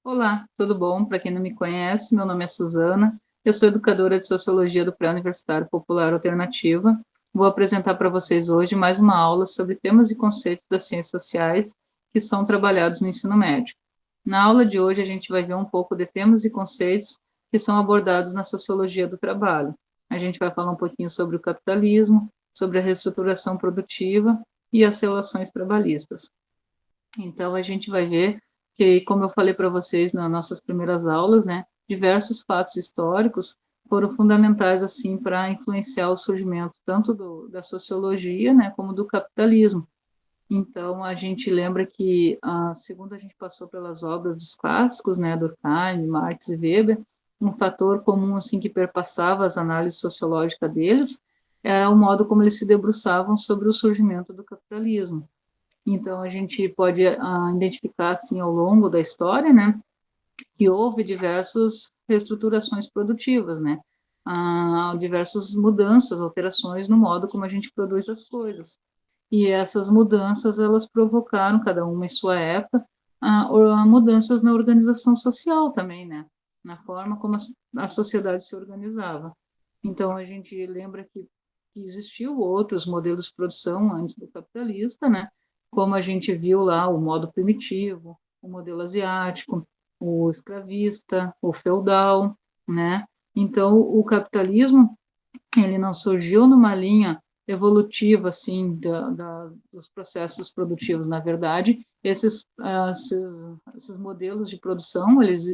Olá, tudo bom? Para quem não me conhece, meu nome é Suzana, eu sou educadora de Sociologia do Pré-Universitário Popular Alternativa. Vou apresentar para vocês hoje mais uma aula sobre temas e conceitos das ciências sociais que são trabalhados no ensino médio. Na aula de hoje, a gente vai ver um pouco de temas e conceitos que são abordados na Sociologia do Trabalho. A gente vai falar um pouquinho sobre o capitalismo, sobre a reestruturação produtiva e as relações trabalhistas. Então, a gente vai ver que, como eu falei para vocês nas nossas primeiras aulas, né, diversos fatos históricos foram fundamentais assim para influenciar o surgimento tanto da sociologia, né, como do capitalismo. Então, a gente lembra que, segundo a gente passou pelas obras dos clássicos, né, Durkheim, Marx e Weber, um fator comum assim que perpassava as análises sociológicas deles era o modo como eles se debruçavam sobre o surgimento do capitalismo. Então, a gente pode identificar, assim, ao longo da história, né, que houve diversas reestruturações produtivas, né, diversas mudanças, alterações no modo como a gente produz as coisas. E essas mudanças, elas provocaram, cada uma em sua época, mudanças na organização social também, né, na forma como a sociedade se organizava. Então, a gente lembra que existiu outros modelos de produção antes do capitalista, né, como a gente viu lá o modo primitivo, o modelo asiático, o escravista, o feudal, né? Então, o capitalismo, ele não surgiu numa linha evolutiva, assim, dos processos produtivos. Na verdade, esses modelos de produção, eles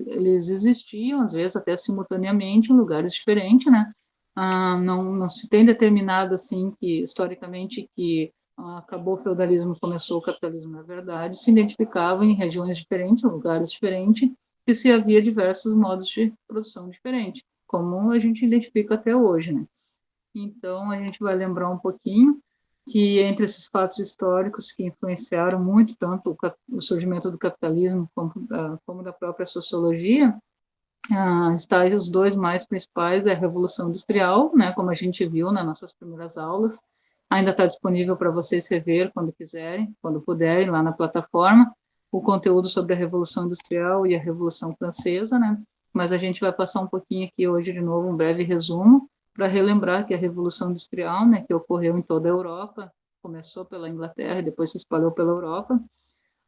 existiam, às vezes, até simultaneamente, em lugares diferentes, né? Não se tem determinado, assim, que, historicamente, que acabou o feudalismo, começou o capitalismo. Na verdade, se identificava em regiões diferentes, lugares diferentes, que se havia diversos modos de produção diferentes, como a gente identifica até hoje, né? Então, a gente vai lembrar um pouquinho que entre esses fatos históricos que influenciaram muito tanto o surgimento do capitalismo como da própria sociologia, está os dois mais principais, é a Revolução Industrial, né, como a gente viu nas nossas primeiras aulas, ainda está disponível para vocês rever quando quiserem, quando puderem, lá na plataforma, o conteúdo sobre a Revolução Industrial e a Revolução Francesa, né, mas a gente vai passar um pouquinho aqui hoje de novo, um breve resumo, para relembrar que a Revolução Industrial, né, que ocorreu em toda a Europa, começou pela Inglaterra e depois se espalhou pela Europa,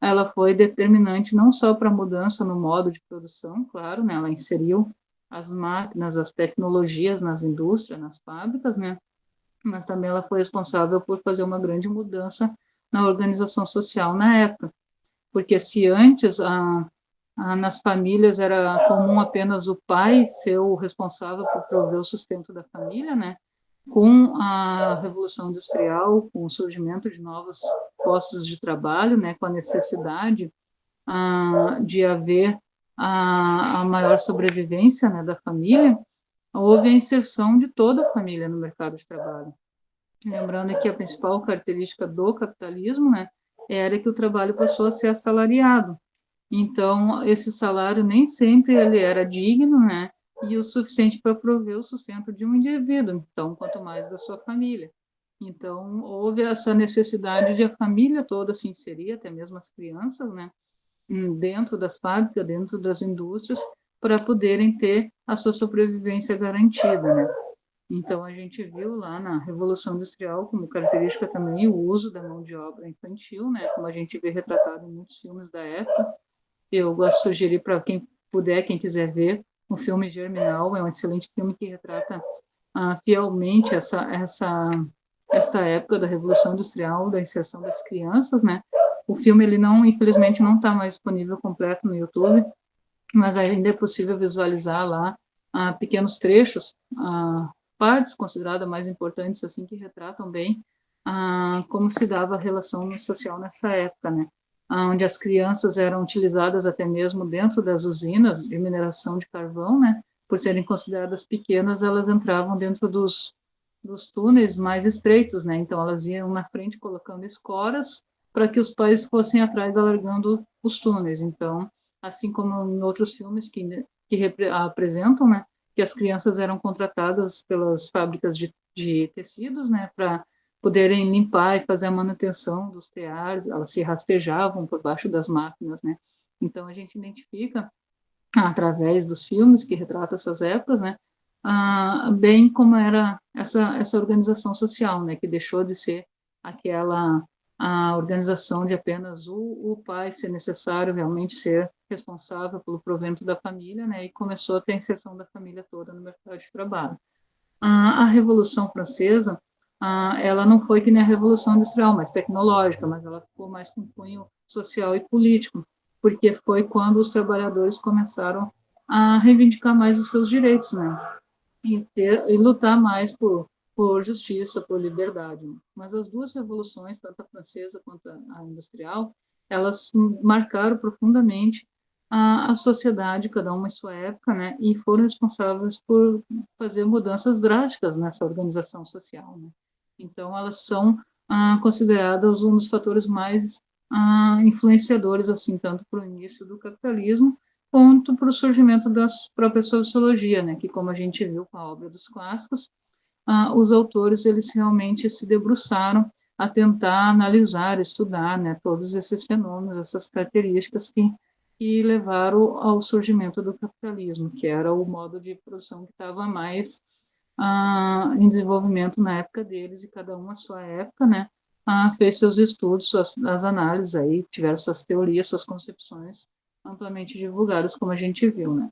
ela foi determinante não só para a mudança no modo de produção, claro, né, ela inseriu as máquinas, as tecnologias nas indústrias, nas fábricas, né, mas também ela foi responsável por fazer uma grande mudança na organização social na época, porque se antes nas famílias era comum apenas o pai ser o responsável por prover o sustento da família, né, com a Revolução Industrial, com o surgimento de novos postos de trabalho, né, com a necessidade de haver a maior sobrevivência, né, da família, houve a inserção de toda a família no mercado de trabalho. Lembrando que a principal característica do capitalismo, né, era que o trabalho passou a ser assalariado. Então, esse salário nem sempre ele era digno, né, e o suficiente para prover o sustento de um indivíduo, então, quanto mais da sua família. Então, houve essa necessidade de a família toda se inserir, até mesmo as crianças, né, dentro das fábricas, dentro das indústrias, para poderem ter a sua sobrevivência garantida, né? Então, a gente viu lá na Revolução Industrial como característica também o uso da mão de obra infantil, né? Como a gente vê retratado em muitos filmes da época. Eu gosto de sugerir para quem puder, quem quiser ver, o filme Germinal, é um excelente filme que retrata fielmente essa época da Revolução Industrial, da inserção das crianças, né? O filme, ele não, infelizmente, não está mais disponível completo no YouTube, mas ainda é possível visualizar lá pequenos trechos, partes consideradas mais importantes, assim, que retratam bem como se dava a relação social nessa época, né? Onde as crianças eram utilizadas até mesmo dentro das usinas de mineração de carvão, né? Por serem consideradas pequenas, elas entravam dentro dos túneis mais estreitos, né? Então, elas iam na frente colocando escoras para que os pais fossem atrás alargando os túneis. Então, assim como em outros filmes que apresentam, né, que as crianças eram contratadas pelas fábricas de tecidos, né, para poderem limpar e fazer a manutenção dos teares, elas se rastejavam por baixo das máquinas, né. Então, a gente identifica através dos filmes que retratam essas épocas, né, bem como era essa organização social, né, que deixou de ser aquela a organização de apenas o pai ser necessário realmente ser responsável pelo provento da família, né, e começou a ter a inserção da família toda no mercado de trabalho. A Revolução Francesa, ela não foi que nem a Revolução Industrial, mais tecnológica, mas ela ficou mais com cunho social e político, porque foi quando os trabalhadores começaram a reivindicar mais os seus direitos, né? E lutar mais por justiça, por liberdade. Né? Mas as duas revoluções, tanto a francesa quanto a industrial, elas marcaram profundamente a sociedade, cada uma em sua época, né? E foram responsáveis por fazer mudanças drásticas nessa organização social. Né? Então, elas são consideradas um dos fatores mais influenciadores, assim, tanto para o início do capitalismo, quanto para o surgimento da própria sociologia, né? Que, como a gente viu com a obra dos clássicos, os autores eles realmente se debruçaram a tentar analisar, estudar, né? Todos esses fenômenos, essas características que levaram ao surgimento do capitalismo, que era o modo de produção que estava mais em desenvolvimento na época deles, e cada um à sua época, né? Fez seus estudos, as análises aí, tiveram suas teorias, suas concepções amplamente divulgadas, como a gente viu, né?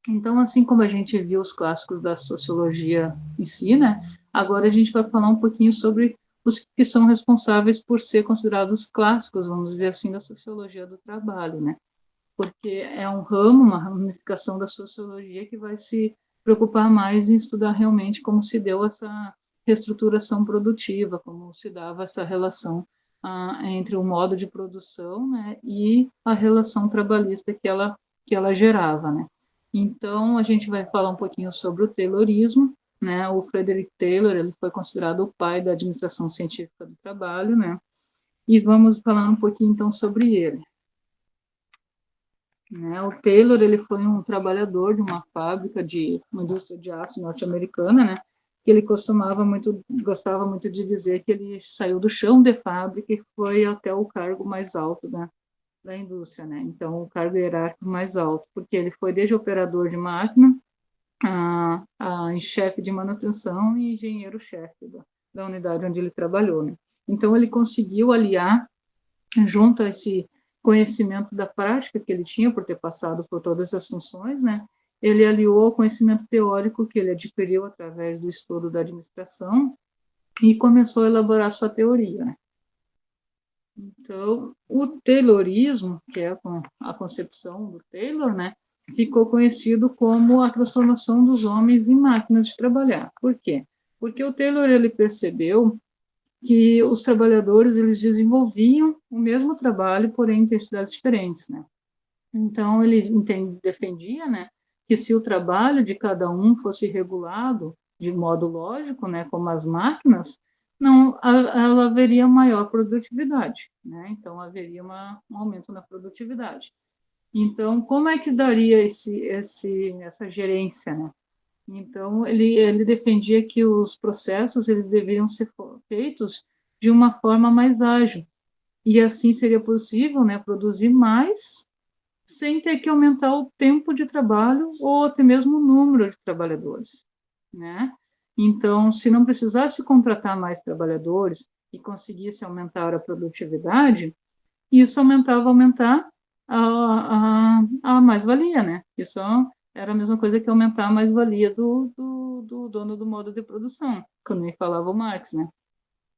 Então, assim como a gente viu os clássicos da sociologia em si, né? Agora a gente vai falar um pouquinho sobre os que são responsáveis por ser considerados clássicos, vamos dizer assim, da sociologia do trabalho, né? Porque é um ramo, uma ramificação da sociologia que vai se preocupar mais em estudar realmente como se deu essa reestruturação produtiva, como se dava essa relação entre o modo de produção, né, e a relação trabalhista que ela gerava, né. Então, a gente vai falar um pouquinho sobre o Taylorismo, né, o Frederick Taylor, ele foi considerado o pai da administração científica do trabalho, né, e vamos falar um pouquinho, então, sobre ele. Né? O Taylor ele foi um trabalhador de uma fábrica de uma indústria de aço norte-americana, né? Que ele gostava muito de dizer que ele saiu do chão de fábrica e foi até o cargo mais alto da indústria, né? Então, o cargo hierárquico mais alto, porque ele foi desde operador de máquina a chefe de manutenção e engenheiro-chefe da unidade onde ele trabalhou, né? Então, ele conseguiu aliar junto a esse conhecimento da prática que ele tinha por ter passado por todas as funções, né? Ele aliou ao conhecimento teórico que ele adquiriu através do estudo da administração e começou a elaborar sua teoria. Né? Então, o Taylorismo, que é a concepção do Taylor, né, ficou conhecido como a transformação dos homens em máquinas de trabalhar. Por quê? Porque o Taylor ele percebeu que os trabalhadores eles desenvolviam o mesmo trabalho, porém em intensidades diferentes, né? Então ele defendia, né, que se o trabalho de cada um fosse regulado de modo lógico, né, como as máquinas, não ela haveria maior produtividade, né? Então haveria um aumento na produtividade. Então como é que daria essa gerência, né? Então, ele defendia que os processos eles deveriam ser feitos de uma forma mais ágil. E assim seria possível, né, produzir mais sem ter que aumentar o tempo de trabalho ou até mesmo o número de trabalhadores, né? Então, se não precisasse contratar mais trabalhadores e conseguisse aumentar a produtividade, isso aumentar a mais-valia, né? Isso era a mesma coisa que aumentar a mais-valia do dono do modo de produção, quando nem falava o Marx, né?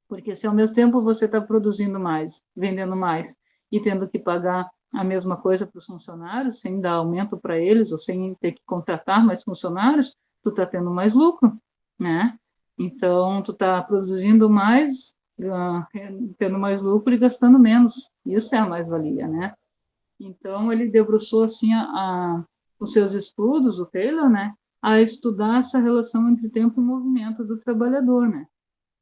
Porque se ao mesmo tempo você está produzindo mais, vendendo mais e tendo que pagar a mesma coisa para os funcionários, sem dar aumento para eles ou sem ter que contratar mais funcionários, tu está tendo mais lucro, né? Então, tu está produzindo mais, tendo mais lucro e gastando menos. Isso é a mais-valia, né? Então, ele debruçou, assim, os seus estudos, o Taylor, né, a estudar essa relação entre tempo e movimento do trabalhador, né?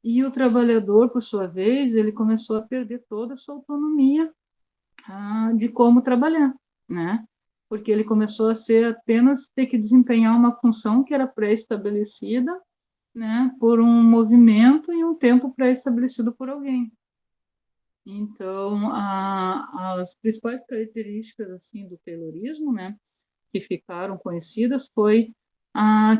E o trabalhador, por sua vez, ele começou a perder toda a sua autonomia de como trabalhar, né? Porque ele começou a ser apenas ter que desempenhar uma função que era pré-estabelecida, né, por um movimento e um tempo pré-estabelecido por alguém. Então, as principais características assim do Taylorismo, né, que ficaram conhecidas foi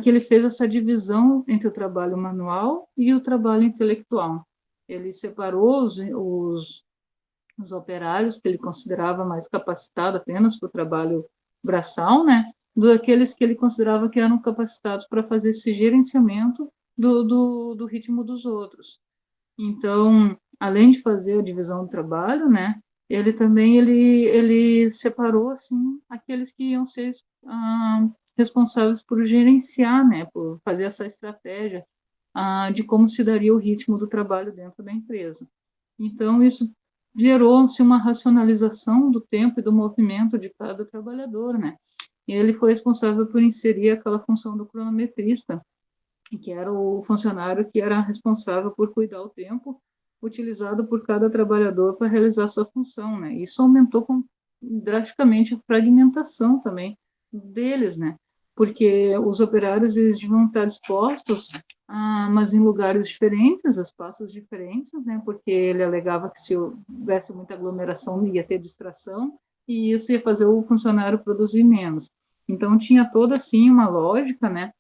que ele fez essa divisão entre o trabalho manual e o trabalho intelectual. Ele separou os operários que ele considerava mais capacitados apenas para o trabalho braçal, né, daqueles que ele considerava que eram capacitados para fazer esse gerenciamento do ritmo dos outros. Então, além de fazer a divisão do trabalho, né, ele também ele separou assim aqueles que iam ser responsáveis por gerenciar, né, por fazer essa estratégia de como se daria o ritmo do trabalho dentro da empresa. Então, isso gerou-se uma racionalização do tempo e do movimento de cada trabalhador, né? E ele foi responsável por inserir aquela função do cronometrista, que era o funcionário que era responsável por cuidar o tempo utilizado por cada trabalhador para realizar sua função, né? Isso aumentou drasticamente a fragmentação também deles, né? Porque os operários eles deviam estar dispostos, mas em lugares diferentes, espaços diferentes, né? Porque ele alegava que se houvesse muita aglomeração ia ter distração e isso ia fazer o funcionário produzir menos. Então tinha toda assim uma lógica, né?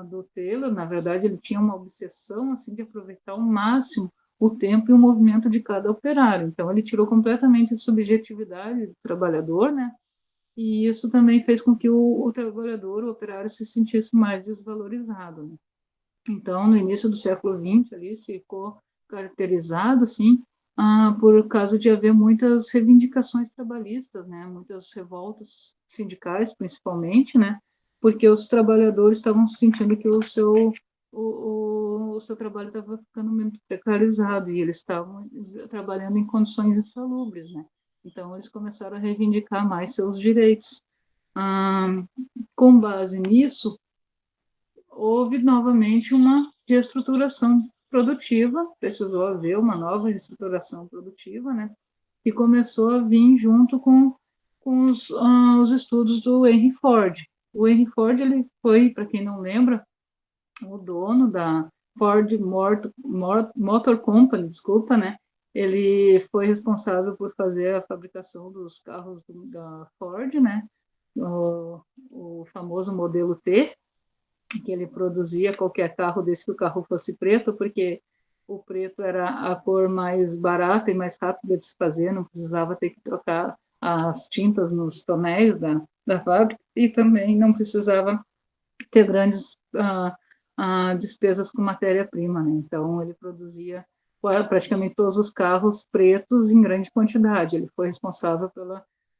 Do Taylor, na verdade, ele tinha uma obsessão assim de aproveitar ao máximo o tempo e o movimento de cada operário. Então, ele tirou completamente a subjetividade do trabalhador, né? E isso também fez com que o trabalhador, o operário, se sentisse mais desvalorizado, né? Então, no início do século XX, ali, ficou caracterizado, assim, por causa de haver muitas reivindicações trabalhistas, né? Muitas revoltas sindicais, principalmente, né? Porque os trabalhadores estavam sentindo que o seu trabalho estava ficando muito precarizado e eles estavam trabalhando em condições insalubres, né? Então, eles começaram a reivindicar mais seus direitos. Com base nisso, houve novamente uma reestruturação produtiva, precisou haver uma nova reestruturação produtiva, né? Que começou a vir junto com os estudos do Henry Ford. O Henry Ford ele foi, para quem não lembra, o dono da Ford Motor Company, desculpa, né? Ele foi responsável por fazer a fabricação dos carros da Ford, né? O famoso modelo T, que ele produzia qualquer carro desde que o carro fosse preto, porque o preto era a cor mais barata e mais rápida de se fazer, não precisava ter que trocar as tintas nos tonéis da fábrica e também não precisava ter grandes despesas com matéria-prima, né? Então, ele produzia praticamente todos os carros pretos em grande quantidade. Ele foi responsável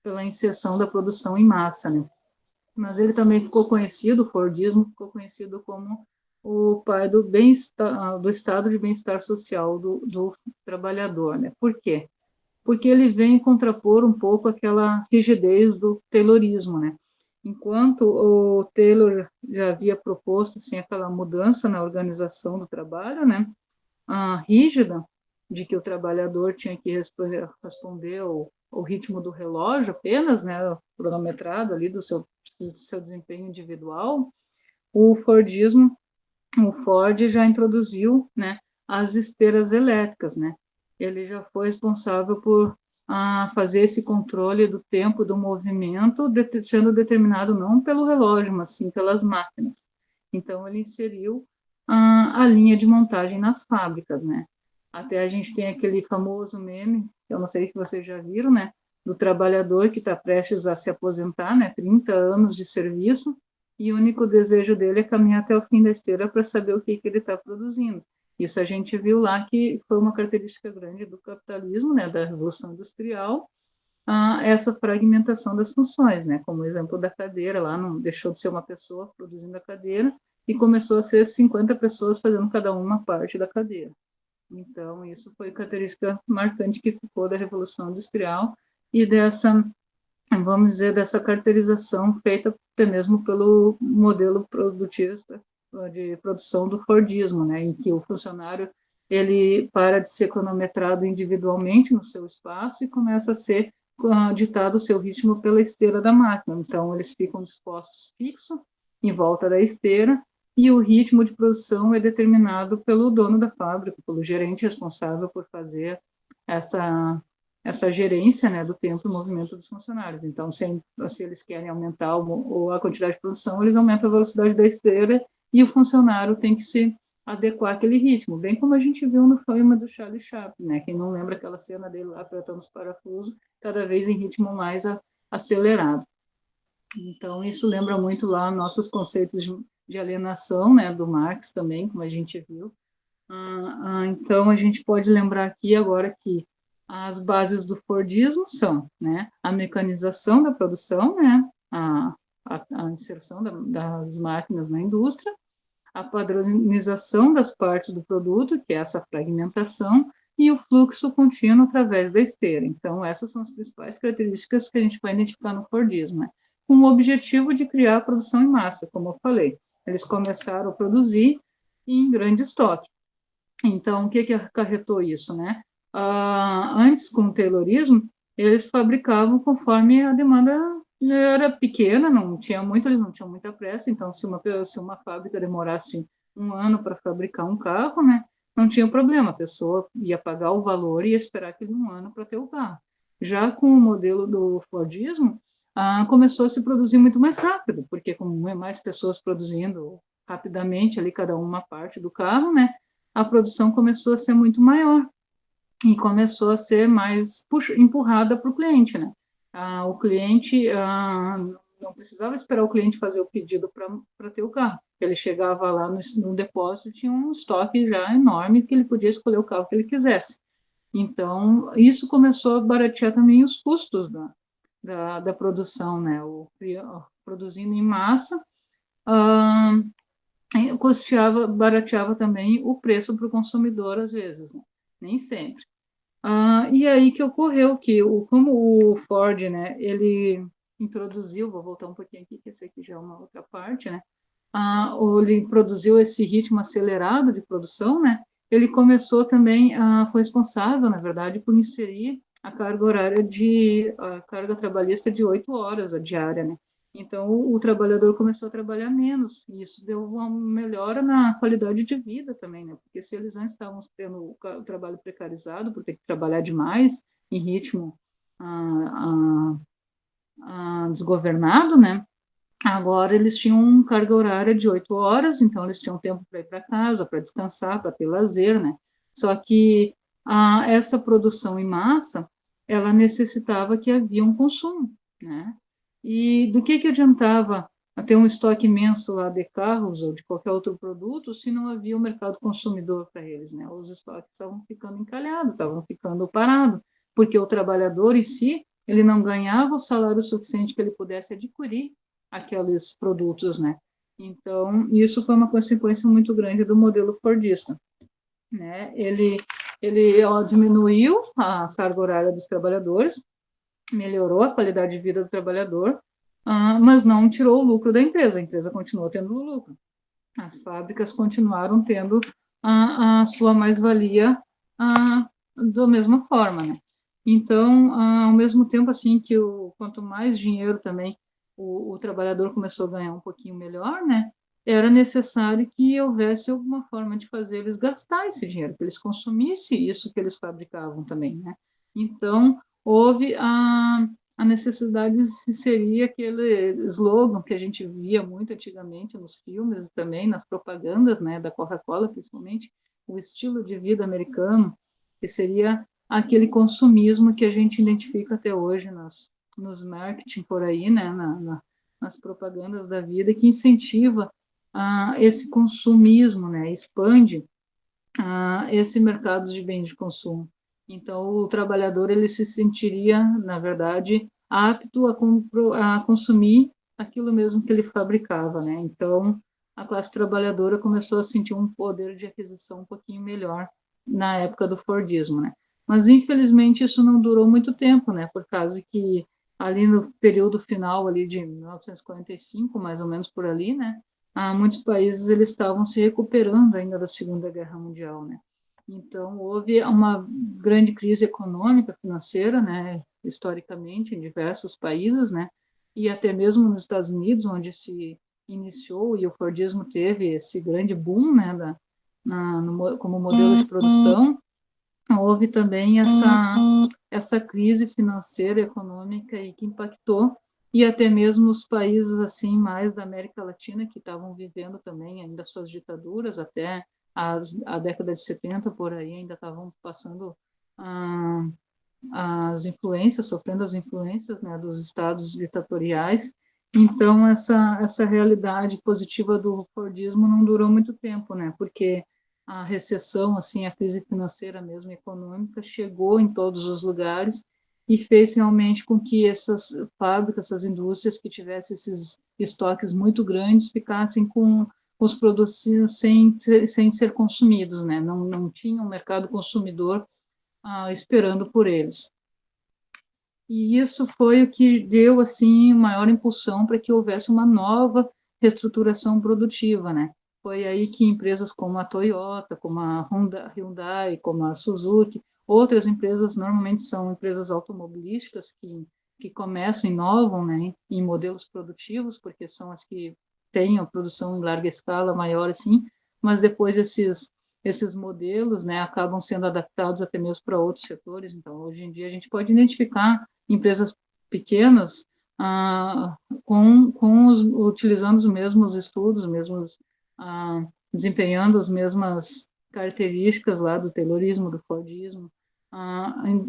pela inserção da produção em massa, né? Mas ele também ficou conhecido, o Fordismo ficou conhecido como o pai do bem-estar, do estado de bem-estar social do trabalhador, né? Por quê? Porque ele vem contrapor um pouco aquela rigidez do Taylorismo, né? Enquanto o Taylor já havia proposto assim aquela mudança na organização do trabalho, né? Rígida, de que o trabalhador tinha que responder ao ritmo do relógio apenas, né, cronometrado ali do seu desempenho individual, o Fordismo, o Ford já introduziu, né, as esteiras elétricas, né? Ele já foi responsável por fazer esse controle do tempo do movimento, sendo determinado não pelo relógio, mas sim pelas máquinas. Então, ele inseriu a linha de montagem nas fábricas, né? Até a gente tem aquele famoso meme, que eu não sei se vocês já viram, né? Do trabalhador que está prestes a se aposentar, né? 30 anos de serviço, e o único desejo dele é caminhar até o fim da esteira para saber o que ele está produzindo. Isso a gente viu lá que foi uma característica grande do capitalismo, né? Da Revolução Industrial, essa fragmentação das funções, né? Como o exemplo da cadeira, lá não deixou de ser uma pessoa produzindo a cadeira e começou a ser 50 pessoas fazendo cada uma parte da cadeira. Então, isso foi característica marcante que ficou da Revolução Industrial e dessa, vamos dizer, dessa caracterização feita até mesmo pelo modelo produtivista de produção do Fordismo, né, em que o funcionário ele para de ser cronometrado individualmente no seu espaço e começa a ser ditado o seu ritmo pela esteira da máquina. Então, eles ficam dispostos fixo em volta da esteira e o ritmo de produção é determinado pelo dono da fábrica, pelo gerente responsável por fazer essa gerência, né, do tempo e movimento dos funcionários. Então, se eles querem aumentar a quantidade de produção, eles aumentam a velocidade da esteira e o funcionário tem que se adequar àquele ritmo, bem como a gente viu no filme do Charlie Chaplin, né? Quem não lembra aquela cena dele lá apertando os parafusos, cada vez em ritmo mais acelerado. Então, isso lembra muito lá nossos conceitos de alienação, né, do Marx também, como a gente viu. Então, a gente pode lembrar aqui agora que as bases do Fordismo são, né, a mecanização da produção, né, a inserção das máquinas na indústria, a padronização das partes do produto, que é essa fragmentação, e o fluxo contínuo através da esteira. Então, essas são as principais características que a gente vai identificar no Fordismo, né? Com o objetivo de criar a produção em massa, como eu falei. Eles começaram a produzir em grande estoque. Então, o que acarretou isso, né? Antes, com o Taylorismo, eles fabricavam conforme a demanda era pequena, não tinha muito, eles não tinham muita pressa, então se uma fábrica demorasse um ano para fabricar um carro, né, não tinha problema, a pessoa ia pagar o valor e ia esperar aquele um ano para ter o carro. Já com o modelo do Fordismo, começou a se produzir muito mais rápido, porque como mais pessoas produzindo rapidamente ali cada uma parte do carro, né, a produção começou a ser muito maior e começou a ser mais empurrada para o cliente, né? O cliente não precisava esperar o cliente fazer o pedido para ter o carro. Ele chegava lá no depósito, tinha um estoque já enorme que ele podia escolher o carro que ele quisesse. Então, isso começou a baratear também os custos da produção, né? Produzindo em massa, barateava também o preço para o consumidor, às vezes, né? Nem sempre. E aí que ocorreu que, como o Ford, né, ele introduziu, vou voltar um pouquinho aqui, que esse aqui já é uma outra parte, né, ele produziu esse ritmo acelerado de produção, né, ele começou também, foi responsável, na verdade, por inserir a carga horária a carga trabalhista de 8 horas a diária, né. Então, o trabalhador começou a trabalhar menos, e isso deu uma melhora na qualidade de vida também, né? Porque se eles antes estavam tendo o trabalho precarizado, por ter que trabalhar demais, em ritmo desgovernado, né? Agora eles tinham carga horária de 8 horas, então eles tinham tempo para ir para casa, para descansar, para ter lazer, né? Só que essa produção em massa, ela necessitava que havia um consumo, né? E do que adiantava ter um estoque imenso lá de carros ou de qualquer outro produto se não havia um mercado consumidor para eles, né? Os estoques estavam ficando encalhados, estavam ficando parados, porque o trabalhador em si, ele não ganhava o salário suficiente que ele pudesse adquirir aqueles produtos, né? Então, isso foi uma consequência muito grande do modelo fordista, né? Ele diminuiu a carga horária dos trabalhadores, melhorou a qualidade de vida do trabalhador, mas não tirou o lucro da empresa. A empresa continuou tendo lucro. As fábricas continuaram tendo a sua mais-valia da mesma forma, né? Então, ao mesmo tempo assim que quanto mais dinheiro também o trabalhador começou a ganhar um pouquinho melhor, né? Era necessário que houvesse alguma forma de fazer eles gastar esse dinheiro, que eles consumissem isso que eles fabricavam também, né? Então, houve a necessidade de se inserir aquele slogan que a gente via muito antigamente nos filmes e também nas propagandas, né, da Coca-Cola, principalmente, o estilo de vida americano, que seria aquele consumismo que a gente identifica até hoje nos marketing por aí, né, nas propagandas da vida, que incentiva esse consumismo, né, expande esse mercado de bens de consumo. Então, o trabalhador ele se sentiria, na verdade, apto a consumir aquilo mesmo que ele fabricava, né? Então, a classe trabalhadora começou a sentir um poder de aquisição um pouquinho melhor na época do Fordismo, né? Mas, infelizmente, isso não durou muito tempo, né? Por causa que ali no período final ali de 1945, mais ou menos por ali, né? Muitos países eles estavam se recuperando ainda da Segunda Guerra Mundial, né? Então houve uma grande crise econômica, financeira, né? Historicamente em diversos países, né? E até mesmo nos Estados Unidos, onde se iniciou e o Fordismo teve esse grande boom, né? Como modelo de produção. houve também essa crise financeira, econômica e que impactou, e até mesmo os países assim mais da América Latina que estavam vivendo também ainda suas ditaduras, até a década de 70 por aí ainda estavam passando ah, as influências, sofrendo as influências, né, dos estados ditatoriais. Então essa realidade positiva do Fordismo não durou muito tempo, né? Porque a recessão, assim, a crise financeira mesmo econômica chegou em todos os lugares e fez realmente com que essas fábricas, essas indústrias que tivessem esses estoques muito grandes ficassem com os produtos sem ser consumidos, né? Não tinha um mercado consumidor esperando por eles. E isso foi o que deu assim maior impulsão para que houvesse uma nova reestruturação produtiva, né? Foi aí que empresas como a Toyota, como a Hyundai, como a Suzuki, outras empresas normalmente são empresas automobilísticas que começam, inovam, né, em modelos produtivos, porque são as que têm a produção em larga escala maior assim, mas depois esses modelos, né, acabam sendo adaptados até mesmo para outros setores. Então, hoje em dia a gente pode identificar empresas pequenas utilizando os mesmos estudos, desempenhando as mesmas características lá do Taylorismo, do Fordismo,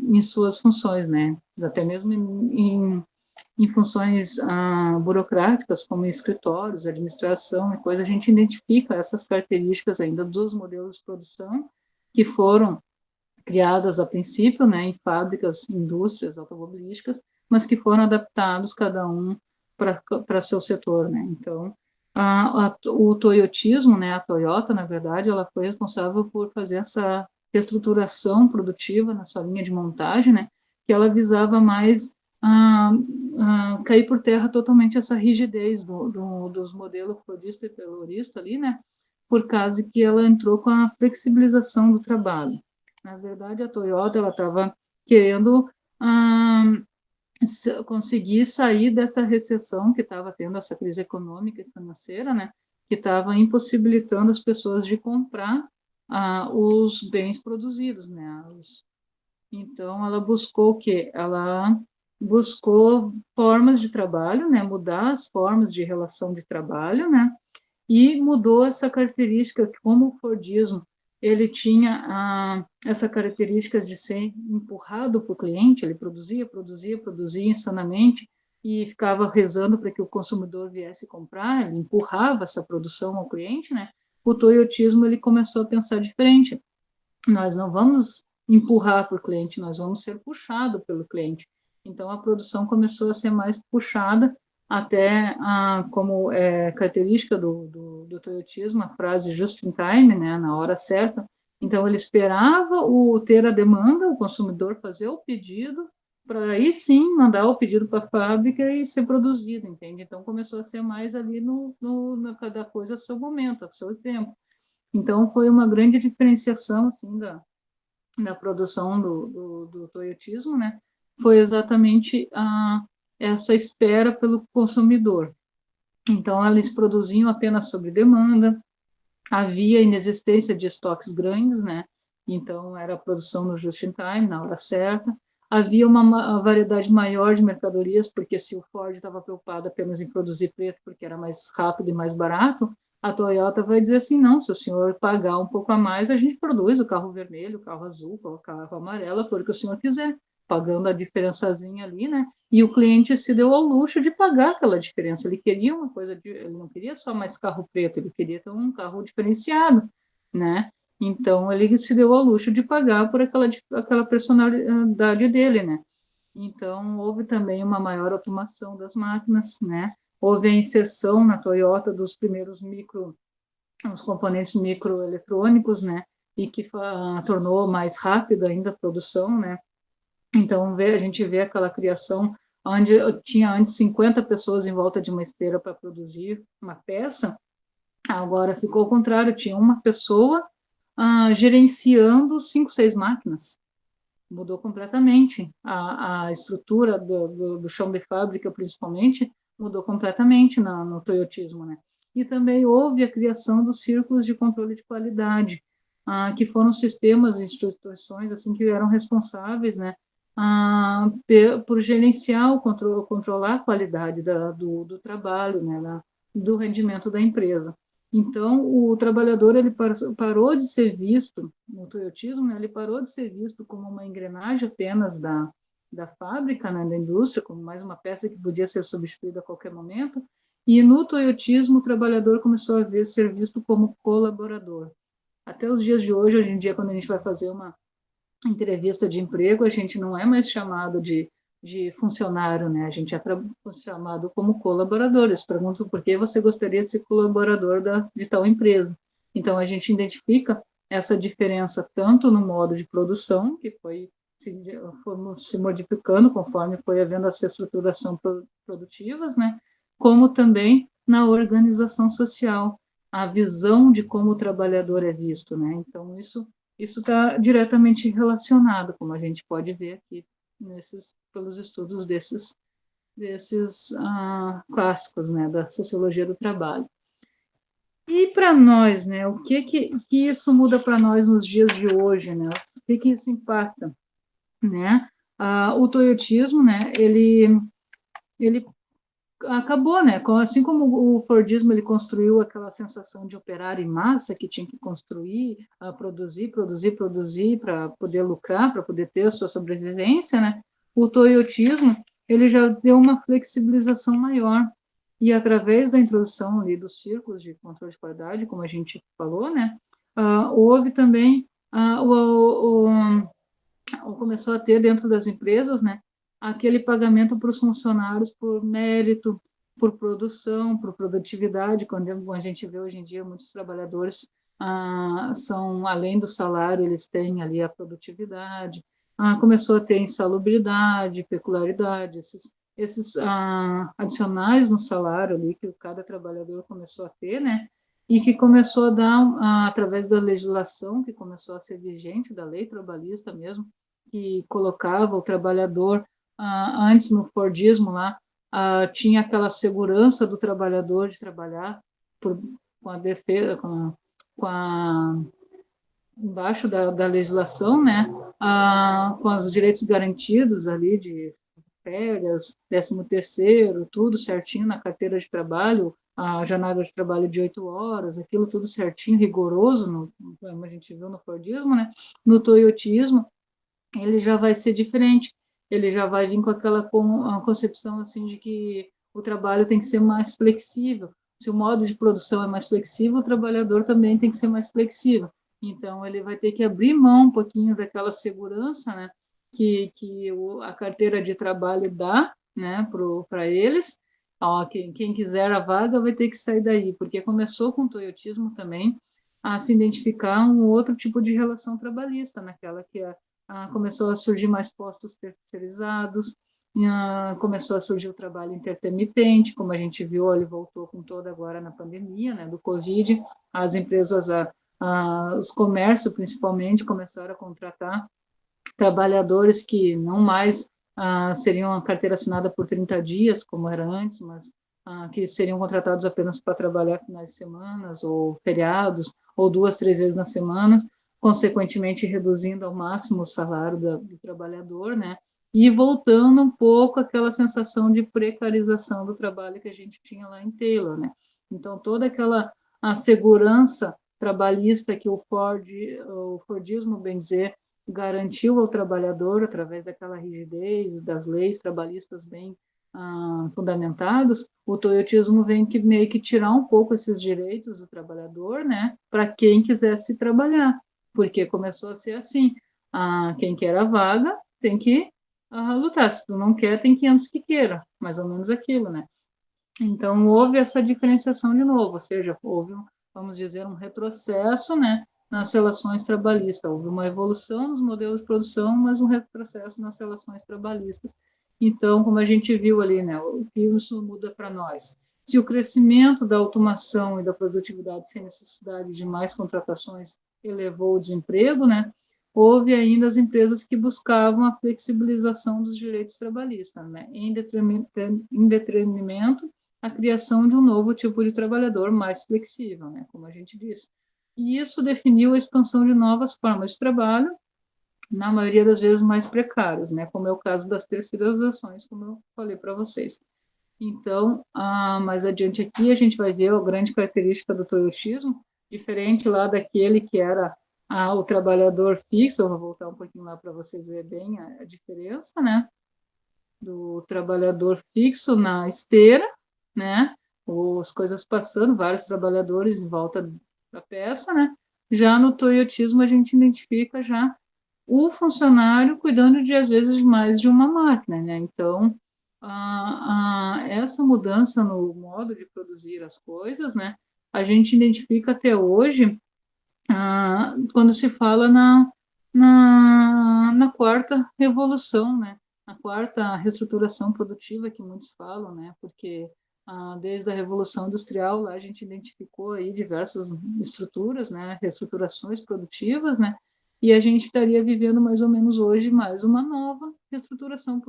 em suas funções, né? Até mesmo em funções burocráticas, como escritórios, administração e coisa, a gente identifica essas características ainda dos modelos de produção que foram criadas a princípio, né, em fábricas, indústrias automobilísticas, mas que foram adaptados cada um para seu setor, né? Então, o toyotismo, né, a Toyota, na verdade, ela foi responsável por fazer essa reestruturação produtiva na sua linha de montagem, né, que ela visava mais cair por terra totalmente essa rigidez dos modelos fordista e taylorista ali, né, por causa que ela entrou com a flexibilização do trabalho. Na verdade, a Toyota ela estava querendo conseguir sair dessa recessão que estava tendo, essa crise econômica e financeira, né, que estava impossibilitando as pessoas de comprar os bens produzidos, né. Então, ela buscou o quê? Ela buscou formas de trabalho, né, mudar as formas de relação de trabalho, né, e mudou essa característica, como o Fordismo, ele tinha essa característica de ser empurrado para o cliente, ele produzia insanamente e ficava rezando para que o consumidor viesse comprar, ele empurrava essa produção ao cliente, né? O toyotismo, ele começou a pensar diferente. Nós não vamos empurrar para o cliente, nós vamos ser puxado pelo cliente. Então, a produção começou a ser mais puxada, até como característica do toyotismo, a frase just in time, né, na hora certa. Então, ele esperava ter a demanda, o consumidor fazer o pedido, para aí sim mandar o pedido para a fábrica e ser produzido, entende? Então, começou a ser mais ali cada coisa a seu momento, a seu tempo. Então, foi uma grande diferenciação, assim, da produção do toyotismo, né? Foi exatamente essa espera pelo consumidor. Então, eles produziam apenas sobre demanda, havia inexistência de estoques grandes, né? Então, era a produção no just in time, na hora certa. Havia uma variedade maior de mercadorias, porque se o Ford estava preocupado apenas em produzir preto, porque era mais rápido e mais barato, a Toyota vai dizer assim, não, se o senhor pagar um pouco a mais, a gente produz o carro vermelho, o carro azul, o carro amarelo, a cor que o senhor quiser, pagando a diferençazinha ali, né? E o cliente se deu ao luxo de pagar aquela diferença. Ele queria uma coisa, ele não queria só mais carro preto, ele queria ter um carro diferenciado, né? Então ele se deu ao luxo de pagar por aquela personalidade dele, né? Então houve também uma maior automação das máquinas, né? Houve a inserção na Toyota dos primeiros os componentes microeletrônicos, né? E que tornou mais rápida ainda a produção, né? Então, a gente vê aquela criação onde eu tinha antes 50 pessoas em volta de uma esteira para produzir uma peça, agora ficou ao contrário, tinha uma pessoa gerenciando 5, 6 máquinas. Mudou completamente. A estrutura do chão de fábrica, principalmente, mudou completamente no toyotismo, né? E também houve a criação dos círculos de controle de qualidade, que foram sistemas e instituições assim que eram responsáveis, né, por gerenciar o controlar a qualidade do trabalho, né, do rendimento da empresa. Então, o trabalhador ele parou de ser visto, no toyotismo, né, ele parou de ser visto como uma engrenagem apenas da fábrica, né, da indústria, como mais uma peça que podia ser substituída a qualquer momento, e no toyotismo o trabalhador começou a ser visto como colaborador. Até os dias de hoje em dia, quando a gente vai fazer uma entrevista de emprego, a gente não é mais chamado de funcionário, né? A gente é chamado como colaborador. Eles perguntam por que você gostaria de ser colaborador de tal empresa. Então, a gente identifica essa diferença tanto no modo de produção, que foi se modificando conforme foi havendo essa estruturação produtivas, né? Como também na organização social, a visão de como o trabalhador é visto, né? Então, isso está diretamente relacionado, como a gente pode ver aqui pelos estudos desses clássicos, né, da sociologia do trabalho. E para nós, né, o que isso muda para nós nos dias de hoje, né? O que isso impacta, né? O toyotismo, né, ele acabou, né? Assim como o Fordismo ele construiu aquela sensação de operar em massa que tinha que construir, produzir para poder lucrar, para poder ter a sua sobrevivência, né? O toyotismo ele já deu uma flexibilização maior e através da introdução ali dos círculos de controle de qualidade, como a gente falou, né? Houve também começou a ter dentro das empresas, né, aquele pagamento para os funcionários por mérito, por produção, por produtividade, quando a gente vê hoje em dia muitos trabalhadores são, além do salário, eles têm ali a produtividade, começou a ter insalubridade, peculiaridade, esses adicionais no salário ali que cada trabalhador começou a ter, né, e que começou a dar, através da legislação que começou a ser vigente, da lei trabalhista mesmo, que colocava o trabalhador, antes no Fordismo lá, tinha aquela segurança do trabalhador de trabalhar com a defesa, com a embaixo da legislação, né, com os direitos garantidos ali de férias, 13º, tudo certinho na carteira de trabalho, a jornada de trabalho de 8 horas, aquilo tudo certinho, rigoroso, como a gente viu no Fordismo, né, no toyotismo, ele já vai ser diferente, ele já vai vir com aquela concepção assim de que o trabalho tem que ser mais flexível. Se o modo de produção é mais flexível, o trabalhador também tem que ser mais flexível. Então, ele vai ter que abrir mão um pouquinho daquela segurança, né, que a carteira de trabalho dá, né, para eles. Quem quiser a vaga vai ter que sair daí, porque começou com o toyotismo também a se identificar um outro tipo de relação trabalhista, naquela que começou a surgir mais postos terceirizados, começou a surgir o trabalho intermitente, como a gente viu, ele voltou com toda agora na pandemia, né, do Covid, as empresas, os comércios principalmente, começaram a contratar trabalhadores que não mais seriam a carteira assinada por 30 dias, como era antes, mas que seriam contratados apenas para trabalhar finais de semana, ou feriados, ou 2, 3 vezes na semana, consequentemente reduzindo ao máximo o salário do trabalhador, né? E voltando um pouco àquela sensação de precarização do trabalho que a gente tinha lá em Taylor, né? Então, toda aquela segurança trabalhista que o Fordismo, bem dizer, garantiu ao trabalhador, através daquela rigidez das leis trabalhistas bem fundamentadas, o toyotismo vem que meio que tirar um pouco esses direitos do trabalhador, né, para quem quisesse trabalhar, porque começou a ser assim, quem quer a vaga tem que lutar, se tu não quer, tem 500 que queira, mais ou menos aquilo, né. Então, houve essa diferenciação de novo, ou seja, houve, vamos dizer, um retrocesso, né, nas relações trabalhistas. Houve uma evolução nos modelos de produção, mas um retrocesso nas relações trabalhistas. Então, como a gente viu ali, né, o que isso muda para nós? Se o crescimento da automação e da produtividade sem necessidade de mais contratações elevou o desemprego, né, houve ainda as empresas que buscavam a flexibilização dos direitos trabalhistas, né, em detrimento a criação de um novo tipo de trabalhador mais flexível, né, como a gente disse. E isso definiu a expansão de novas formas de trabalho, na maioria das vezes mais precárias, né? Como é o caso das terceirizações, como eu falei para vocês. Então, mais adiante aqui, a gente vai ver a grande característica do toyotismo, diferente lá daquele que era o trabalhador fixo. Eu vou voltar um pouquinho lá para vocês verem bem a diferença, né? Do trabalhador fixo na esteira, né? As coisas passando, vários trabalhadores em volta da peça, né? Já no toyotismo, a gente identifica já o funcionário cuidando de, às vezes, mais de uma máquina, né? Então, essa mudança no modo de produzir as coisas, né? A gente identifica até hoje, quando se fala na quarta revolução, né? Na quarta reestruturação produtiva que muitos falam, né? Porque desde a Revolução Industrial lá a gente identificou aí diversas estruturas, né? Reestruturações produtivas, né? E a gente estaria vivendo mais ou menos hoje mais uma nova reestruturação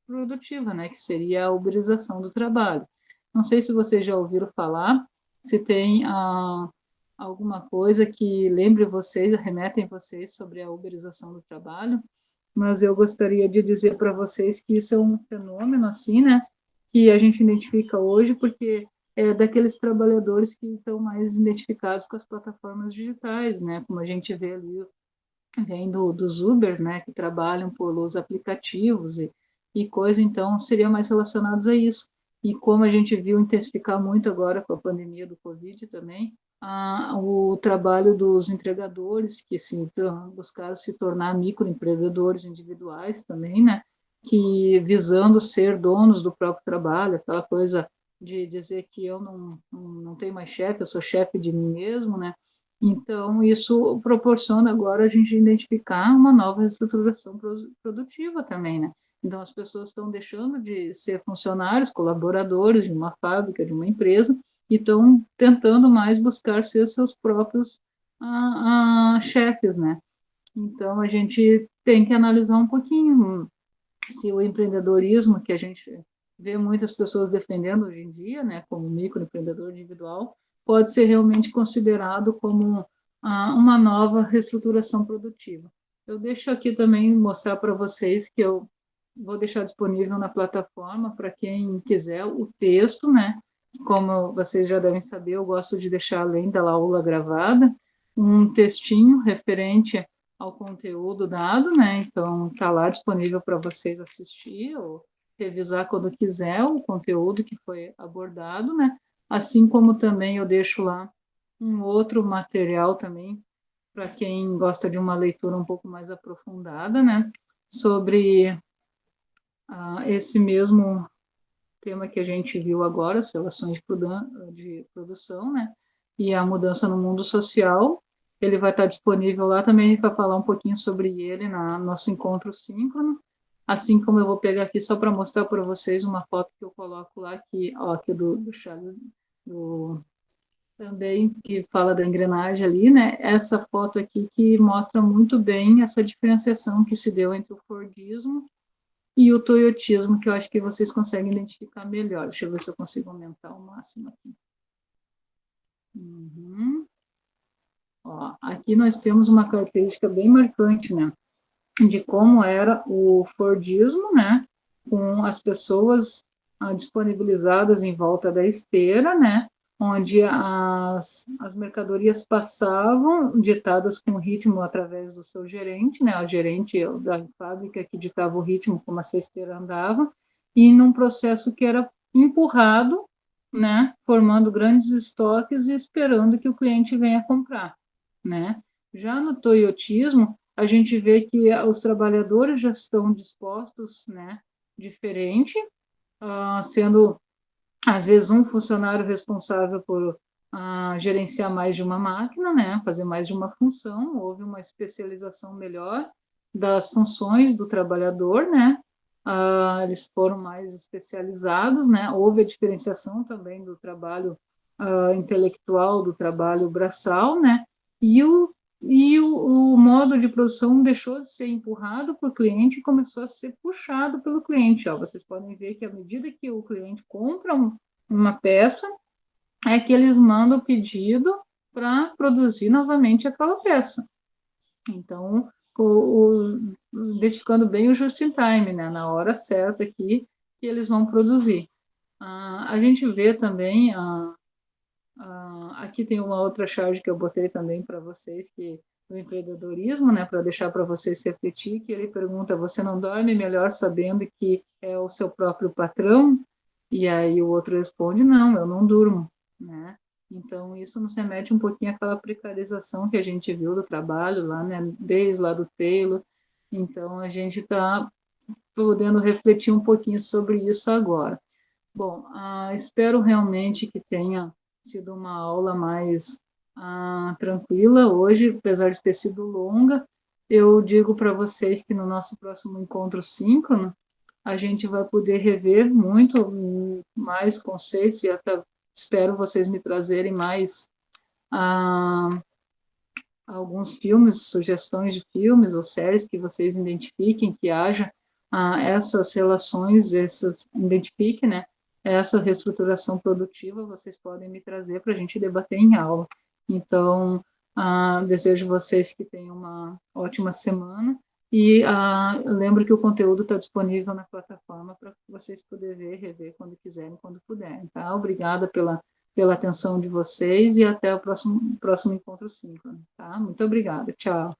produtiva, né? Que seria a uberização do trabalho. Não sei se vocês já ouviram falar, se tem alguma coisa que lembre vocês, remetem vocês sobre a uberização do trabalho, mas eu gostaria de dizer para vocês que isso é um fenômeno, assim, né, que a gente identifica hoje, porque é daqueles trabalhadores que estão mais identificados com as plataformas digitais, né, como a gente vê ali, vem dos Ubers, né, que trabalham pelos aplicativos e coisa, então, seria mais relacionados a isso. E como a gente viu intensificar muito agora com a pandemia do Covid também, o trabalho dos entregadores, que buscaram se tornar microempreendedores individuais também, né, que visando ser donos do próprio trabalho, aquela coisa de dizer que eu não tenho mais chefe, eu sou chefe de mim mesmo, né, então, isso proporciona agora a gente identificar uma nova estruturação produtiva também, né? Então, as pessoas estão deixando de ser funcionários, colaboradores de uma fábrica, de uma empresa, e estão tentando mais buscar ser seus próprios chefes, né? Então, a gente tem que analisar um pouquinho se o empreendedorismo, que a gente vê muitas pessoas defendendo hoje em dia, né, como microempreendedor individual, pode ser realmente considerado como uma nova reestruturação produtiva. Eu deixo aqui também mostrar para vocês que eu vou deixar disponível na plataforma para quem quiser o texto, né? Como vocês já devem saber, eu gosto de deixar, além da aula gravada, um textinho referente ao conteúdo dado, né? Então, está lá disponível para vocês assistir ou revisar quando quiser o conteúdo que foi abordado, né? Assim como também eu deixo lá um outro material também para quem gosta de uma leitura um pouco mais aprofundada, né? Sobre esse mesmo tema que a gente viu agora, as relações de produção, né? E a mudança no mundo social. Ele vai estar disponível lá também para falar um pouquinho sobre ele na nosso encontro síncrono. Assim como eu vou pegar aqui só para mostrar para vocês uma foto que eu coloco lá, aqui do Charles, também, que fala da engrenagem ali, né? Essa foto aqui que mostra muito bem essa diferenciação que se deu entre o Fordismo e o toyotismo, que eu acho que vocês conseguem identificar melhor. Deixa eu ver se eu consigo aumentar o máximo aqui. Uhum. Ó, aqui nós temos uma característica bem marcante, né? De como era o Fordismo, né? Com as pessoas disponibilizadas em volta da esteira, né? Onde as mercadorias passavam ditadas com ritmo através do seu gerente, né? O gerente da fábrica que ditava o ritmo como essa esteira andava, e num processo que era empurrado, né? Formando grandes estoques e esperando que o cliente venha comprar, né? Já no toyotismo, a gente vê que os trabalhadores já estão dispostos, né? Diferente, sendo às vezes um funcionário responsável por gerenciar mais de uma máquina, né, fazer mais de uma função, houve uma especialização melhor das funções do trabalhador, né, eles foram mais especializados, né, houve a diferenciação também do trabalho intelectual, do trabalho braçal, né, e o modo de produção deixou de ser empurrado por cliente e começou a ser puxado pelo cliente. Ó, vocês podem ver que à medida que o cliente compra uma peça, é que eles mandam o pedido para produzir novamente aquela peça. Então, identificando bem o just in time, né, na hora certa aqui que eles vão produzir. A gente vê também, aqui tem uma outra charge que eu botei também para vocês, que do empreendedorismo, né, para deixar para vocês refletir, que ele pergunta, você não dorme melhor sabendo que é o seu próprio patrão? E aí o outro responde, não, eu não durmo, né? Então, isso nos remete um pouquinho àquela precarização que a gente viu do trabalho lá, né, desde lá do Taylor. Então, a gente está podendo refletir um pouquinho sobre isso agora. Bom, espero realmente que tenha sido uma aula mais tranquila hoje, apesar de ter sido longa. Eu digo para vocês que no nosso próximo encontro síncrono, a gente vai poder rever muito mais conceitos e até espero vocês me trazerem mais alguns filmes, sugestões de filmes ou séries que vocês identifiquem, que haja essas relações, identifique, né, essa reestruturação produtiva, vocês podem me trazer para a gente debater em aula. Então, desejo vocês que tenham uma ótima semana e lembro que o conteúdo está disponível na plataforma para vocês poderem ver, rever quando quiserem, quando puderem, tá? Obrigada pela atenção de vocês e até o próximo encontro síncrono, tá? Muito obrigada, tchau.